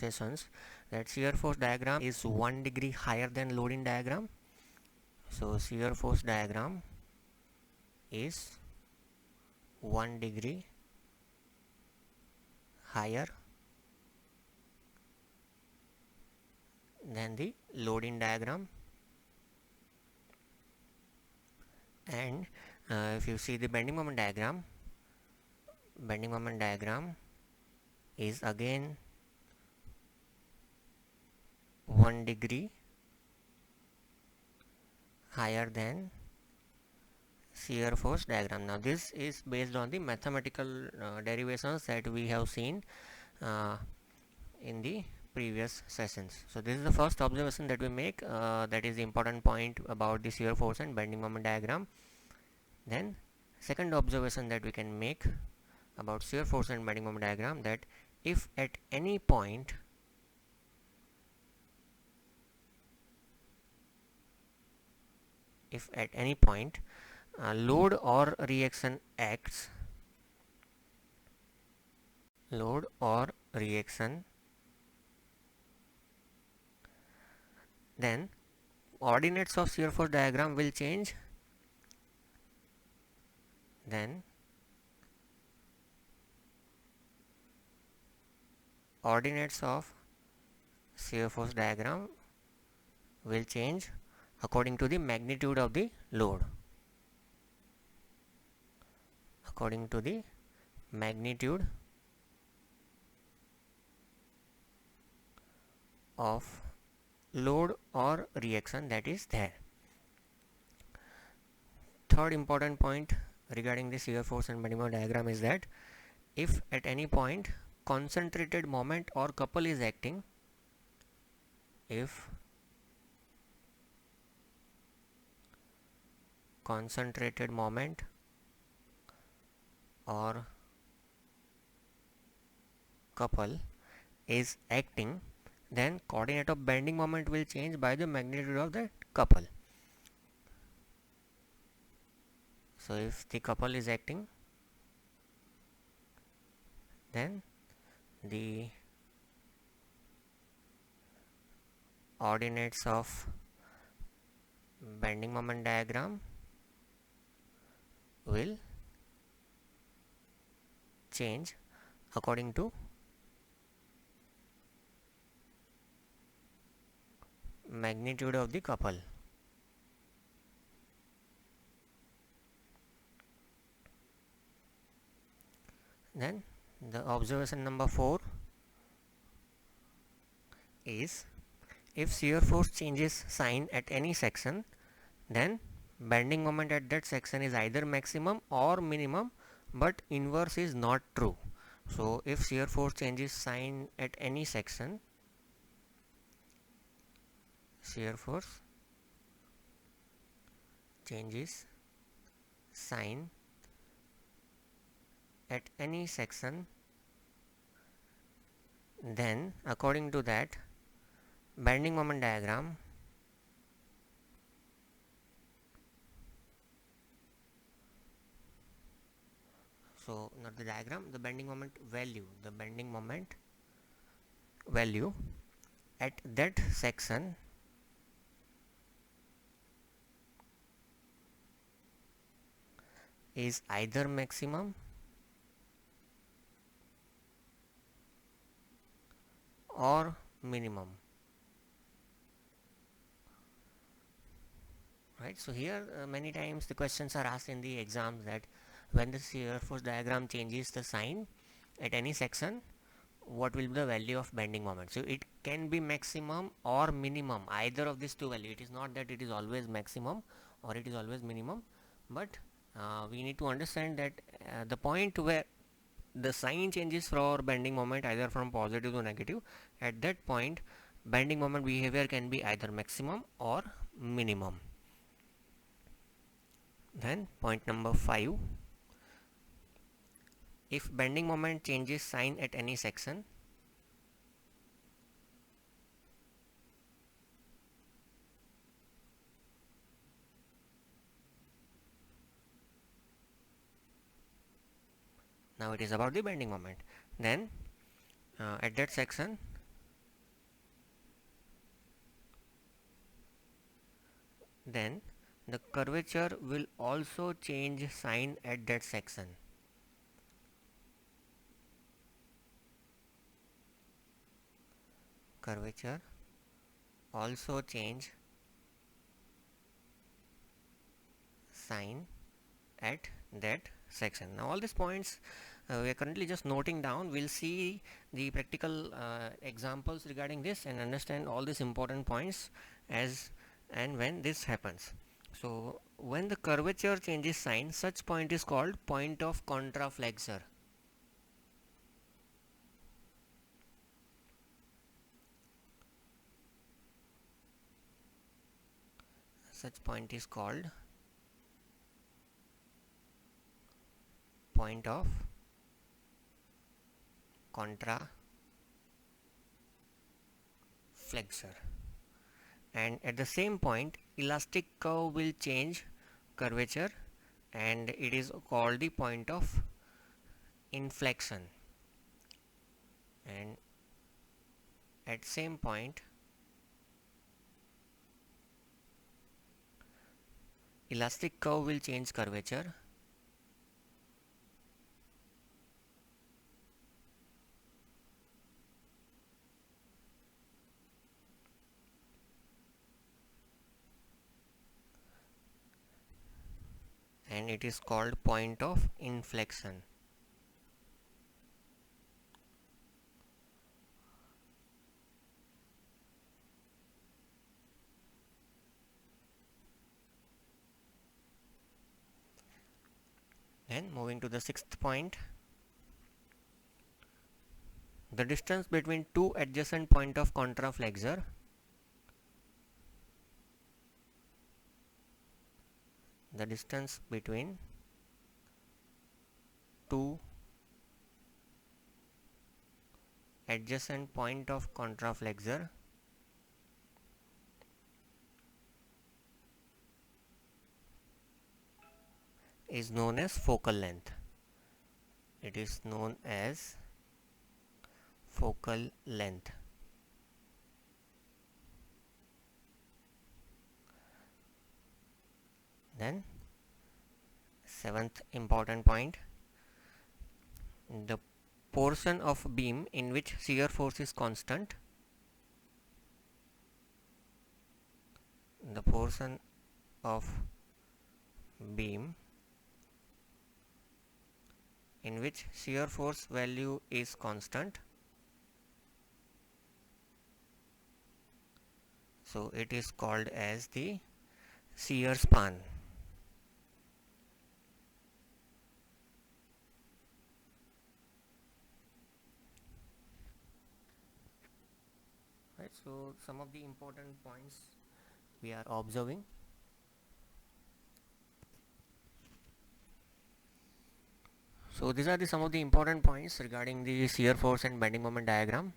sessions that shear force diagram is 1 degree higher than loading diagram. So shear force diagram is 1 degree higher than the loading diagram, and if you see the bending moment diagram is again 1 degree higher than shear force diagram. Now this is based on the mathematical derivations that we have seen uh, in the previous sessions. So this is the first observation that we make, that is the important point about the shear force and bending moment diagram. Then second observation that we can make about shear force and bending moment diagram, that if at any point load or reaction acts, then ordinates of shear force diagram will change. Then ordinates of shear force diagram will change according to the magnitude of the load. According to the magnitude of load or reaction that is there. Third important point regarding the shear force and bending moment diagram is that if at any point concentrated moment or couple is acting, if concentrated moment or couple is acting, then coordinate of bending moment will change by the magnitude of the couple. So if the couple is acting, then the ordinates of bending moment diagram will change according to magnitude of the couple. Then the observation number 4 is, if shear force changes sign at any section, then bending moment at that section is either maximum or minimum, but inverse is not true. So if shear force changes sign at any section, shear force changes sign at any section, then according to that bending moment diagram so not the diagram, the bending moment value at that section is either maximum or minimum, right? So here many times the questions are asked in the exams that when the shear force diagram changes the sign at any section, what will be the value of bending moment? So it can be maximum or minimum, either of these two values. It is not that it is always maximum or it is always minimum, but we need to understand that the point where the sign changes for bending moment either from positive to negative, at that point bending moment behavior can be either maximum or minimum. Then point number 5, if bending moment changes sign at any section, now it is about the bending moment, then at that section then the curvature will also change sign at that section. Curvature also change sign at that section. Now all these points we are currently just noting down. We'll see the practical examples regarding this and understand all these important points as and when this happens. So when the curvature changes sign, such point is called point of contraflexure. Such point is called point of contraflexure. And at the same point, elastic curve will change curvature and it is called the point of inflection. And at same point, elastic curve will change curvature and it is called point of inflection. Then moving to the sixth point, the distance between two adjacent point of contraflexure the distance between two adjacent point of contraflexure is known as focal length. It is known as focal length. Then seventh important point, the portion of beam in which shear force is constant, the portion of beam in which shear force value is constant, so it is called as the shear span. Right, so some of the important points we are observing. So these are some of the important points regarding the shear force and bending moment diagram.